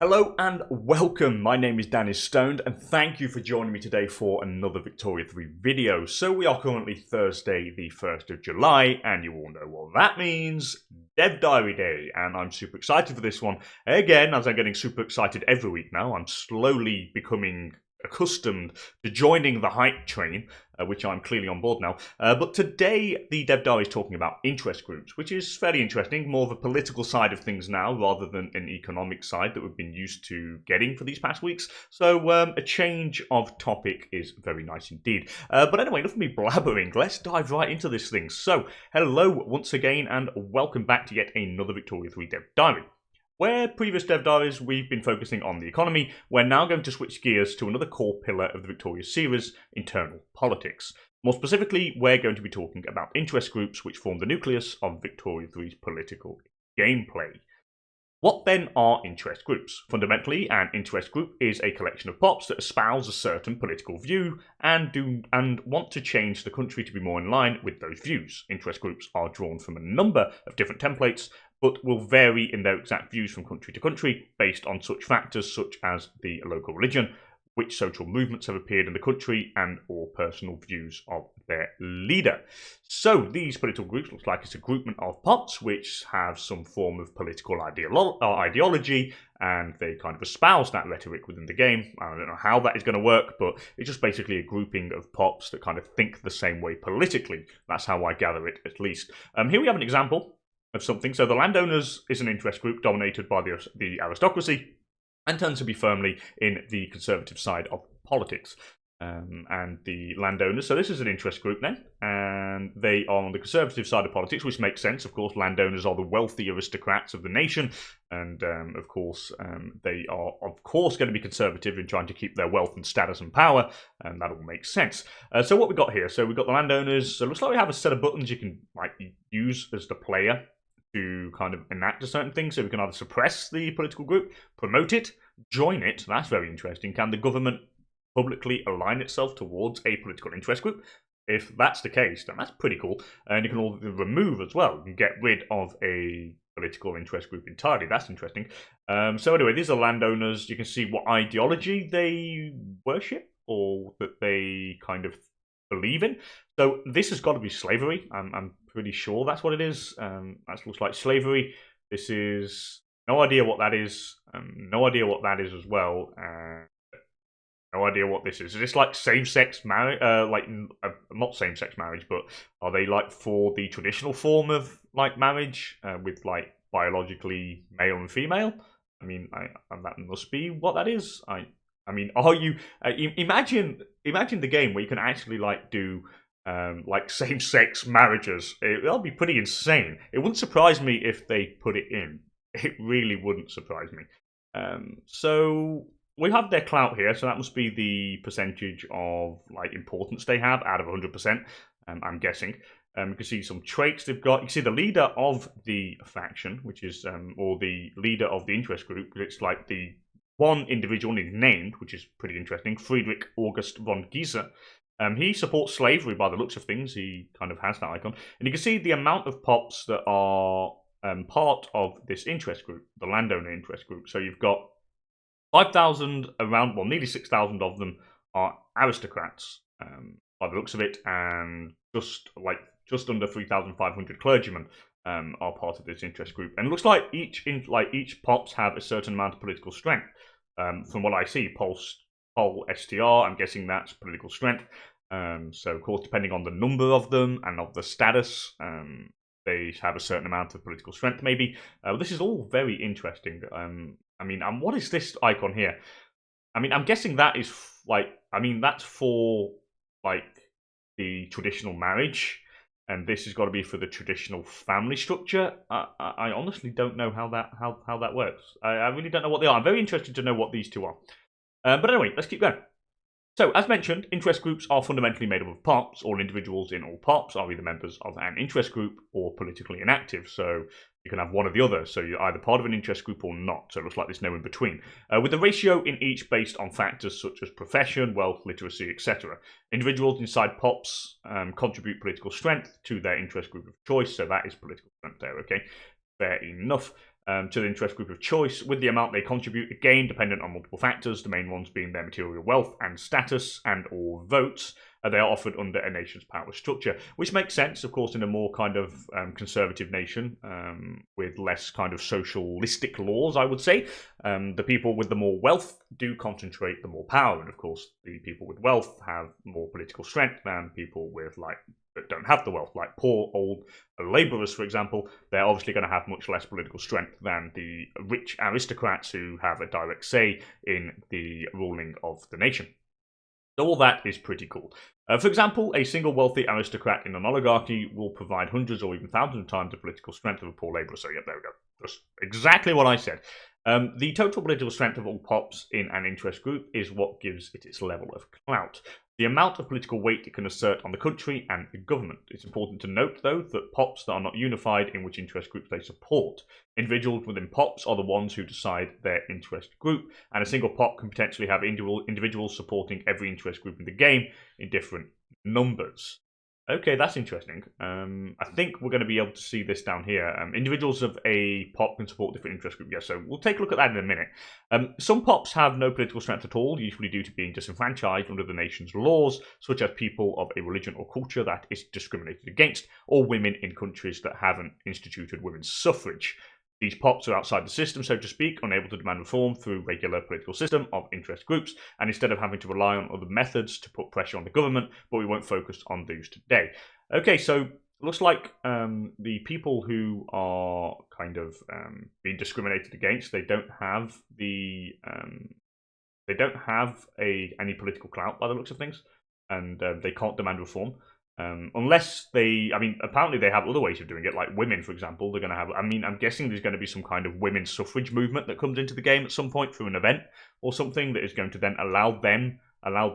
Hello and welcome, my name is DanIsStoned and thank you for joining me today for another Victoria 3 video. So we are currently Thursday the 1st of July and you all know what that means, Dev Diary Day, and I'm super excited for this one. Again, as I'm getting super excited every week now, I'm slowly becoming accustomed to joining the hype train, which I'm clearly on board now. But today, the Dev Diary is talking about interest groups, which is fairly interesting, more of a political side of things now, rather than an economic side that we've been used to getting for these past weeks. So a change of topic is very nice indeed. But anyway, enough of me blabbering, let's dive right into this thing. So, hello once again, and welcome back to yet another Victoria 3 Dev Diary. Where previous Dev Diaries we've been focusing on the economy, we're now going to switch gears to another core pillar of the Victoria series, internal politics. More specifically, we're going to be talking about interest groups which form the nucleus of Victoria 3's political gameplay. What then are interest groups? Fundamentally, an interest group is a collection of pops that espouse a certain political view and want to change the country to be more in line with those views. Interest groups are drawn from a number of different templates, but will vary in their exact views from country to country based on such factors such as the local religion, which social movements have appeared in the country, and or personal views of their leader. So these political groups looks like it's a groupment of pops which have some form of political ideology, and they kind of espouse that rhetoric within the game. I don't know how that is going to work, but it's just basically a grouping of pops that kind of think the same way politically. That's how I gather it, at least. Here we have an example of something. So the landowners is an interest group dominated by the aristocracy, and tends to be firmly in the conservative side of politics. And the landowners, so this is an interest group then, and they are on the conservative side of politics, which makes sense. Of course, landowners are the wealthy aristocrats of the nation, and of course, they are going to be conservative in trying to keep their wealth and status and power, and that all makes sense. So what we got here, so we've got the landowners, so it looks like we have a set of buttons you can use as the player to kind of enact a certain thing. So we can either suppress the political group, promote it, join it. That's very interesting. Can the government publicly align itself towards a political interest group? If that's the case, then that's pretty cool. And you can also remove as well. You can get rid of a political interest group entirely. That's interesting. So anyway, these are landowners. You can see what ideology they worship or that they kind of believe in. So this has got to be slavery. I'm pretty sure that's what it is. That looks like slavery. This is no idea what that is. No idea what that is as well. No idea what this is. Is this like same-sex marriage? Not same-sex marriage, but are they like for the traditional form of like marriage with like biologically male and female? I mean, that must be what that is. I mean, are you imagine the game where you can actually like do like same-sex marriages? That'll be pretty insane. It wouldn't surprise me if they put it in. It really wouldn't surprise me. So we have their clout here, so that must be the percentage of like importance they have out of 100%. I'm guessing. You can see some traits they've got. You can see the leader of the faction, which is or the leader of the interest group. It's like the one individual is named, which is pretty interesting, Friedrich August von Giese. He supports slavery by the looks of things. He kind of has that icon. And you can see the amount of pops that are part of this interest group, the landowner interest group. So you've got 5,000 around, well, nearly 6,000 of them are aristocrats by the looks of it, and just under 3,500 clergymen are part of this interest group. And it looks like each pops have a certain amount of political strength. From what I see, Pol STR, I'm guessing that's political strength. So of course, depending on the number of them and of the status, they have a certain amount of political strength, maybe. This is all very interesting. I mean, what is this icon here? I mean, I'm guessing that is that's for like the traditional marriage, and this has got to be for the traditional family structure. I honestly don't know how that works. I really don't know what they are. I'm very interested to know what these two are. But anyway, let's keep going. So, as mentioned, interest groups are fundamentally made up of pops. All individuals in all pops are either members of an interest group or politically inactive. So, you can have one or the other. So, you're either part of an interest group or not. So, it looks like there's no in between. With the ratio in each based on factors such as profession, wealth, literacy, etc. Individuals inside pops contribute political strength to their interest group of choice. So, that is political strength there, okay? Fair enough. to the interest group of choice, with the amount they contribute, again, dependent on multiple factors, the main ones being their material wealth and status and or votes. They are offered under a nation's power structure, which makes sense, of course, in a more kind of conservative nation with less kind of socialistic laws, I would say. The people with the more wealth do concentrate the more power, and of course, the people with wealth have more political strength than people with that don't have the wealth, like poor old labourers, for example. They're obviously going to have much less political strength than the rich aristocrats who have a direct say in the ruling of the nation. So all that is pretty cool. For example, a single wealthy aristocrat in an oligarchy will provide hundreds or even thousands of times the political strength of a poor labourer. So yeah, there we go. That's exactly what I said. The total political strength of all pops in an interest group is what gives it its level of clout. The amount of political weight it can assert on the country and the government. It's important to note, though, that pops that are not unified in which interest groups they support. Individuals within pops are the ones who decide their interest group, and a single pop can potentially have individuals supporting every interest group in the game in different numbers. Okay, that's interesting. I think we're going to be able to see this down here. Individuals of a pop can support different interest groups. Yeah, so we'll take a look at that in a minute. Some pops have no political strength at all, usually due to being disenfranchised under the nation's laws, such as people of a religion or culture that is discriminated against, or women in countries that haven't instituted women's suffrage. These pops are outside the system, so to speak, unable to demand reform through regular political system of interest groups, and instead of having to rely on other methods to put pressure on the government, but we won't focus on those today. Okay, so looks like the people who are kind of being discriminated against, they don't have any political clout by the looks of things, and they can't demand reform. Unless apparently they have other ways of doing it, like women, for example. They're going to have, I'm guessing there's going to be some kind of women's suffrage movement that comes into the game at some point through an event or something that is going to then allow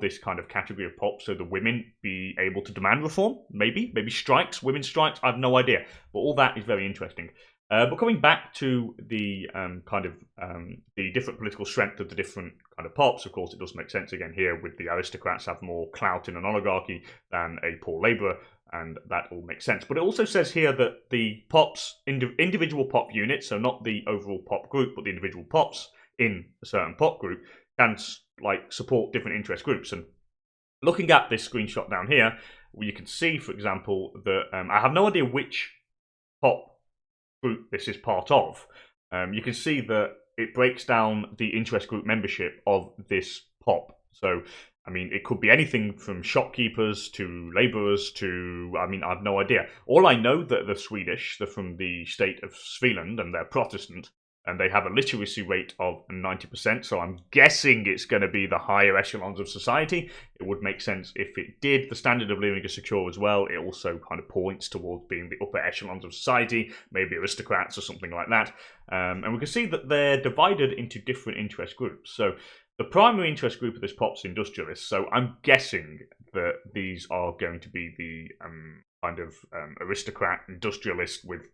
this kind of category of pop so the women be able to demand reform, maybe strikes, women's strikes, I have no idea. But all that is very interesting. But coming back to the the different political strength of the different kind of pops, of course, it does make sense again here with the aristocrats have more clout in an oligarchy than a poor labourer, and that all makes sense. But it also says here that the pops, individual pop units, so not the overall pop group, but the individual pops in a certain pop group, can support different interest groups. And looking at this screenshot down here, you can see, for example, that I have no idea which pop group this is part of. You can see that it breaks down the interest group membership of this pop. So, it could be anything from shopkeepers to labourers to, I have no idea. All I know that they're Swedish, they're from the state of Svealand, and they're Protestant, and they have a literacy rate of 90%, so I'm guessing it's going to be the higher echelons of society. It would make sense if it did. The standard of living is secure as well. It also kind of points towards being the upper echelons of society, maybe aristocrats or something like that. And we can see that they're divided into different interest groups. So the primary interest group of this pop's industrialists, so I'm guessing that these are going to be the aristocrat industrialist with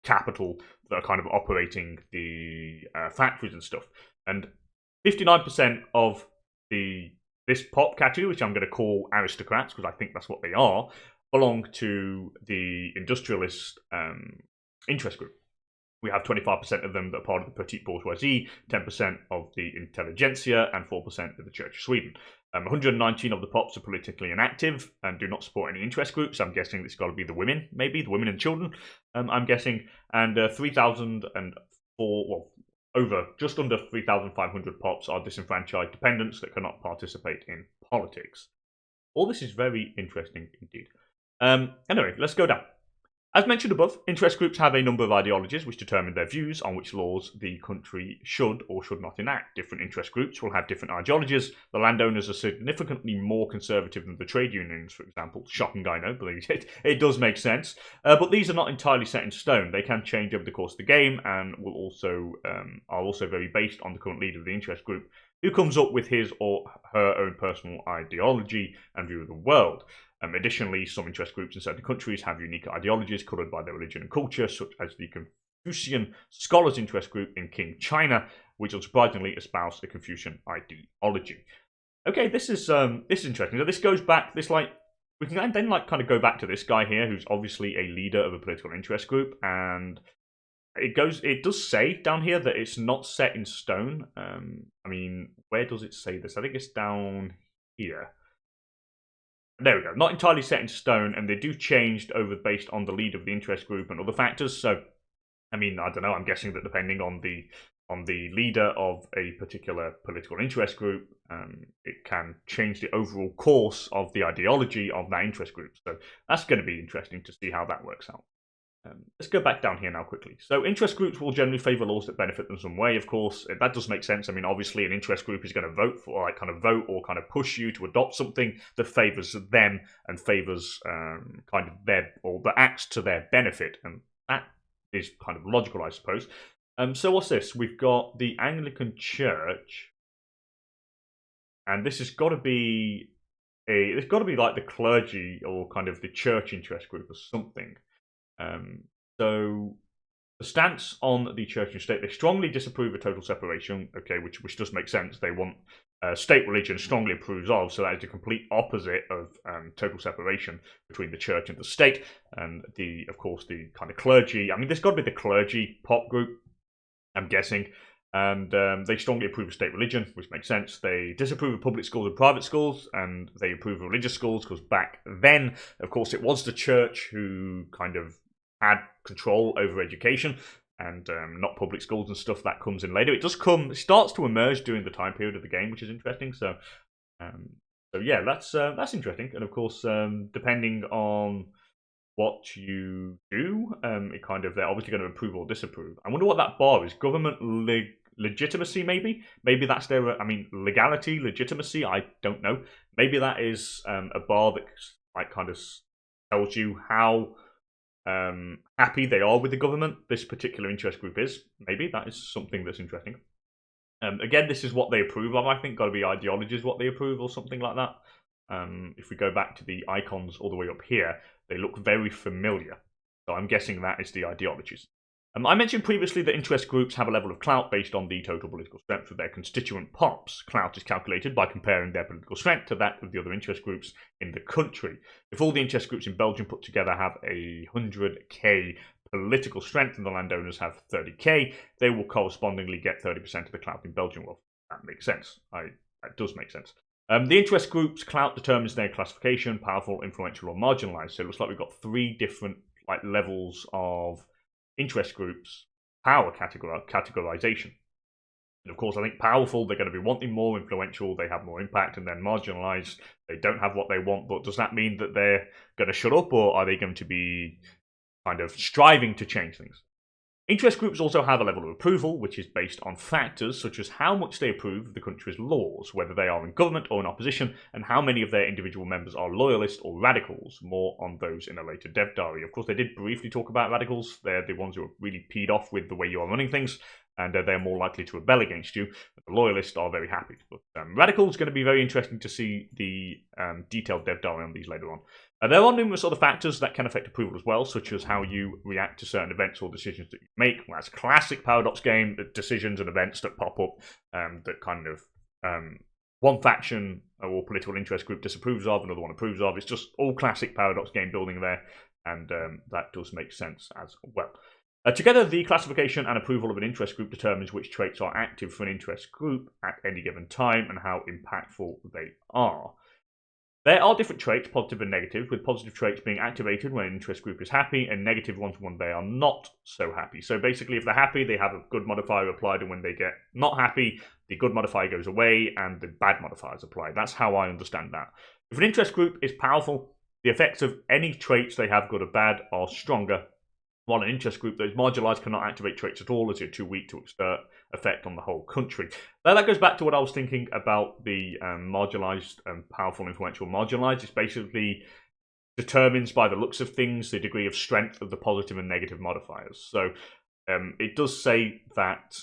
capital that are kind of operating the factories and stuff. And 59% of this pop category, which I'm going to call aristocrats because I think that's what they are, belong to the industrialist interest group. We have 25% of them that are part of the petite bourgeoisie, 10% of the intelligentsia, and 4% of the Church of Sweden. 119 of the pops are politically inactive and do not support any interest groups. I'm guessing it's got to be the women, maybe, the women and children, I'm guessing. And 3,004, just under 3,500 pops are disenfranchised dependents that cannot participate in politics. All this is very interesting indeed. Anyway, let's go down. As mentioned above, interest groups have a number of ideologies which determine their views on which laws the country should or should not enact. Different interest groups will have different ideologies. The landowners are significantly more conservative than the trade unions, for example. Shocking, I know, but it does make sense. But these are not entirely set in stone. They can change over the course of the game and will also are also very based on the current leader of the interest group, who comes up with his or her own personal ideology and view of the world. Additionally, some interest groups in certain countries have unique ideologies coloured by their religion and culture, such as the Confucian Scholars Interest Group in King China, which unsurprisingly espoused a Confucian ideology. Okay, this is interesting. So this goes back. We can then kind of go back to this guy here, who's obviously a leader of a political interest group, and It does say down here that it's not set in stone. I mean, where does it say this? I think it's down here. There we go. Not entirely set in stone, and they do change over based on the lead of the interest group and other factors. So, I mean, I don't know. I'm guessing that depending on the leader of a particular political interest group, it can change the overall course of the ideology of that interest group. So that's going to be interesting to see how that works out. Let's go back down here now quickly. So interest groups will generally favour laws that benefit them some way, of course. That does make sense. I mean, obviously an interest group is going to vote for, like, kind of vote or kind of push you to adopt something that favours them and favours kind of their, or that acts to their benefit. And that is kind of logical, I suppose. So what's this? We've got the Anglican Church. And this has got to be it's got to be like the clergy or kind of the church interest group or something. So the stance on the church and state, they strongly disapprove of total separation, okay, which does make sense. They want state religion strongly approves of, so that is the complete opposite of total separation between the church and the state. And of course, the kind of clergy, I mean, there's got to be the clergy pop group, I'm guessing. And they strongly approve of state religion, which makes sense. They disapprove of public schools and private schools, and they approve of religious schools, because back then, of course, it was the church who kind of had control over education, and not public schools and stuff. That comes in later. It starts to emerge during the time period of the game, which is interesting. So yeah, that's interesting. And of course, depending on what you do, they're obviously going to approve or disapprove. I wonder what that bar is. Government legitimacy, maybe? Maybe that's their, legality, legitimacy, I don't know. Maybe that is a bar that like kind of tells you how happy they are with the government this particular interest group is. Maybe that is something that's interesting. Again, this is what they approve of, I think. Got to be ideologies what they approve or something like that. If we go back to the icons all the way up here, they look very familiar. So I'm guessing that is the ideologies. I mentioned previously that interest groups have a level of clout based on the total political strength of their constituent pops. Clout is calculated by comparing their political strength to that of the other interest groups in the country. If all the interest groups in Belgium put together have 100k political strength and the landowners have 30k, they will correspondingly get 30% of the clout in Belgium. Well, that makes sense. That does make sense. The interest group's clout determines their classification: powerful, influential, or marginalised. So it looks like we've got 3 different levels of interest groups' power categorization. And of course, I think powerful, they're going to be wanting more; influential, they have more impact; and then marginalised, they don't have what they want. But does that mean that they're going to shut up, or are they going to be kind of striving to change things? Interest groups also have a level of approval, which is based on factors such as how much they approve of the country's laws, whether they are in government or in opposition, and how many of their individual members are loyalists or radicals. More on those in a later dev diary. Of course, they did briefly talk about radicals. They're the ones who are really peed off with the way you are running things, and they're more likely to rebel against you. The loyalists are very happy. But radicals is going to be very interesting to see the detailed dev diary on these later on. There are numerous other factors that can affect approval as well, such as how you react to certain events or decisions that you make. Well, that's a classic Paradox game, the decisions and events that pop up that kind of one faction or political interest group disapproves of, another one approves of. It's just all classic Paradox game building there, and that does make sense as well. Together, the classification and approval of an interest group determines which traits are active for an interest group at any given time and how impactful they are. There are different traits, positive and negative, with positive traits being activated when an interest group is happy, and negative ones when they are not so happy. So basically, if they're happy, they have a good modifier applied, and when they get not happy, the good modifier goes away, and the bad modifier is applied. That's how I understand that. If an interest group is powerful, the effects of any traits they have, good or bad, are stronger, while an interest group that is marginalised cannot activate traits at all, as they're too weak to exert effect on the whole country. Now that goes back to what I was thinking about the marginalised and powerful, influential, marginalised. It's basically determines by the looks of things the degree of strength of the positive and negative modifiers. So it does say that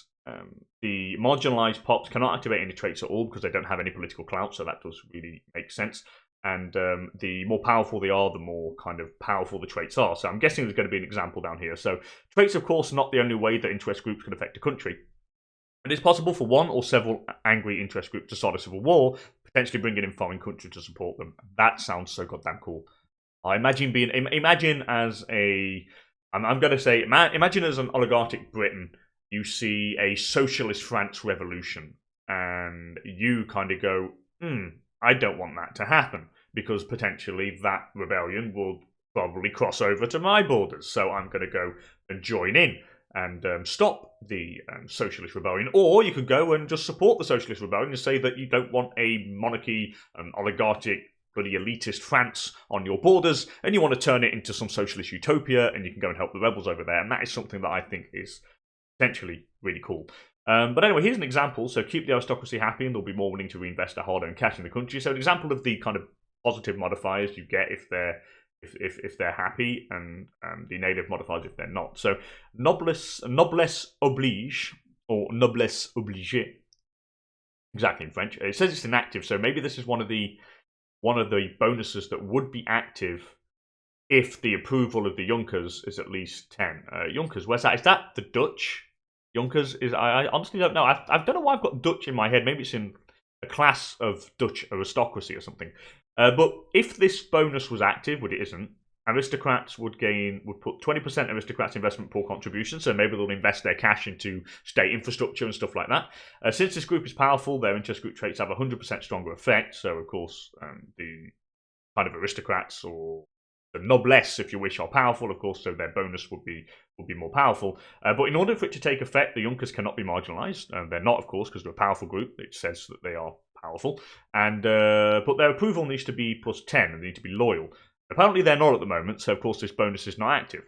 the marginalised pops cannot activate any traits at all because they don't have any political clout, so that does really make sense. And the more powerful they are, the more kind of powerful the traits are. So I'm guessing there's going to be an example down here. So traits, of course, are not the only way that interest groups can affect a country. It is possible for one or several angry interest groups to start a civil war, potentially bringing in foreign countries to support them. That sounds so goddamn cool. I imagine as a I'm going to say, imagine as an oligarchic Britain, you see a socialist France revolution, and you kind of go, I don't want that to happen, because potentially that rebellion will probably cross over to my borders, so I'm going to go and join in and stop the socialist rebellion. Or you could go and just support the socialist rebellion and say that you don't want a monarchy, an oligarchic, bloody elitist France on your borders, and you want to turn it into some socialist utopia, and you can go and help the rebels over there. And that is something that I think is potentially really cool. But anyway, here's an example. So keep the aristocracy happy, and they'll be more willing to reinvest their hard-earned cash in the country. So an example of the kind of positive modifiers you get if they're happy, and the negative modifiers if they're not. So noblesse oblige, or noblesse obligée, exactly in French. It says it's inactive, so maybe this is one of the bonuses that would be active if the approval of the Junkers is at least 10. Junkers, where's that? Is that the Dutch? Junkers is. I honestly don't know. I don't know why I've got Dutch in my head. Maybe it's in a class of Dutch aristocracy or something. But if this bonus was active, which it isn't, aristocrats would put 20% aristocrats' investment pool contribution, so maybe they'll invest their cash into state infrastructure and stuff like that. Since this group is powerful, their interest group traits have 100% stronger effect, so of course the kind of aristocrats, or the noblesse, if you wish, are powerful, of course, so their bonus would be more powerful. But in order for it to take effect, the Junkers cannot be marginalised. They're not, of course, because they're a powerful group. It says that they are powerful. And but their approval needs to be plus 10, and they need to be loyal. Apparently they're not at the moment, so of course this bonus is not active.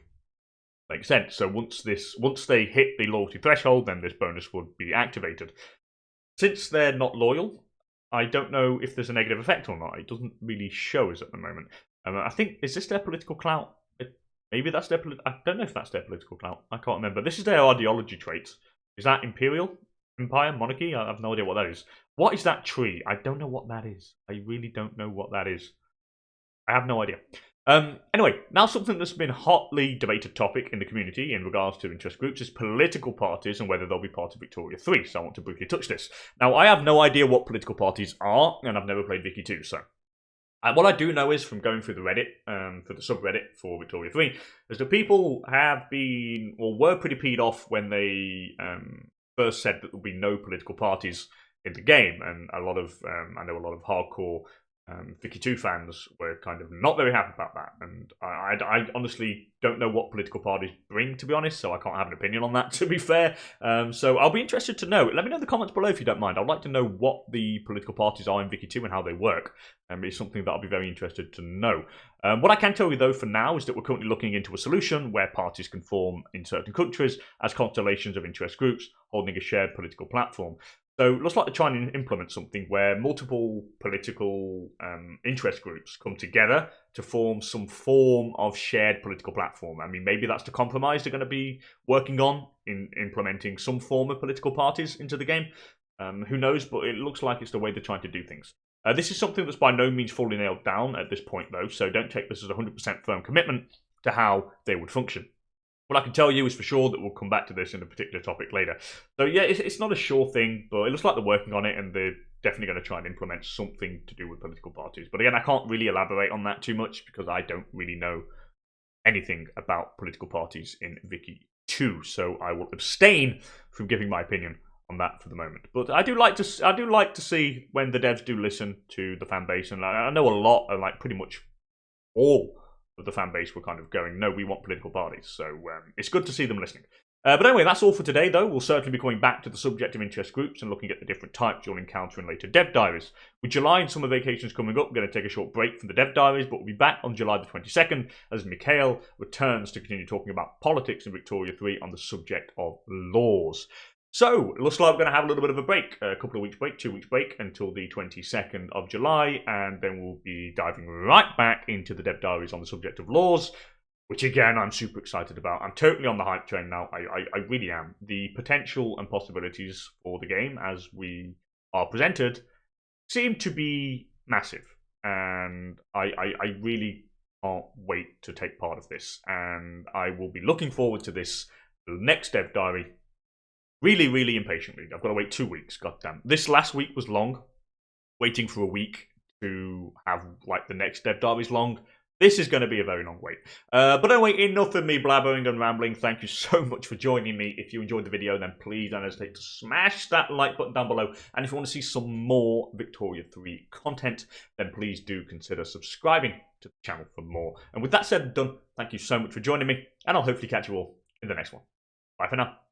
Makes sense. So once they hit the loyalty threshold, then this bonus would be activated. Since they're not loyal, I don't know if there's a negative effect or not. It doesn't really show us at the moment. I think, is this their political clout? Maybe that's their. I don't know if that's their political clout. I can't remember. This is their ideology traits. Is that imperial, empire, monarchy? I have no idea what that is. What is that tree? I don't know what that is. I really don't know what that is. I have no idea. Anyway, now something that's been hotly debated topic in the community in regards to interest groups is political parties and whether they'll be part of Victoria 3. So I want to briefly touch this. Now, I have no idea what political parties are, and I've never played Vicky 2, so what I do know is from going through the Reddit, for the subreddit for Victoria 3, is that people have been, or were pretty peed off when they first said that there would be no political parties in the game, and I know a lot of hardcore Vicky 2 fans were kind of not very happy about that, and I honestly don't know what political parties bring, to be honest, so I can't have an opinion on that, to be fair. So I'll be interested to know. Let me know in the comments below if you don't mind. I'd like to know what the political parties are in Vicky 2 and how they work. It's something that I'll be very interested to know. What I can tell you, though, for now, is that we're currently looking into a solution where parties can form in certain countries as constellations of interest groups holding a shared political platform. So it looks like they're trying to implement something where multiple political interest groups come together to form some form of shared political platform. I mean, maybe that's the compromise they're going to be working on in implementing some form of political parties into the game. Who knows, but it looks like it's the way they're trying to do things. This is something that's by no means fully nailed down at this point, though, so don't take this as a 100% firm commitment to how they would function. What I can tell you is for sure that we'll come back to this in a particular topic later. So yeah, it's not a sure thing, but it looks like they're working on it, and they're definitely going to try and implement something to do with political parties. But again, I can't really elaborate on that too much because I don't really know anything about political parties in Vicky 2, so I will abstain from giving my opinion on that for the moment. But I do like to see when the devs do listen to the fan base, and I know a lot, and like pretty much all of the fan base were kind of going, no, we want political parties. So it's good to see them listening. But anyway, that's all for today, though. We'll certainly be coming back to the subject of interest groups and looking at the different types you'll encounter in later dev diaries. With July and summer vacations coming up, we're going to take a short break from the dev diaries, but we'll be back on July the 22nd as Mikhail returns to continue talking about politics in Victoria 3 on the subject of laws. So, it looks like we're going to have a little bit of a break, a couple of weeks break, 2 weeks break until the 22nd of July, and then we'll be diving right back into the dev diaries on the subject of laws, which again, I'm super excited about. I'm totally on the hype train now, I really am. The potential and possibilities for the game as we are presented seem to be massive, and I really can't wait to take part of this, and I will be looking forward to this, the next dev diary, really, really impatiently. I've got to wait 2 weeks, goddamn. This last week was long. Waiting for a week to have, like, the next dev diary is long. This is going to be a very long wait. But anyway, enough of me blabbering and rambling. Thank you so much for joining me. If you enjoyed the video, then please don't hesitate to smash that like button down below. And if you want to see some more Victoria 3 content, then please do consider subscribing to the channel for more. And with that said and done, thank you so much for joining me, and I'll hopefully catch you all in the next one. Bye for now.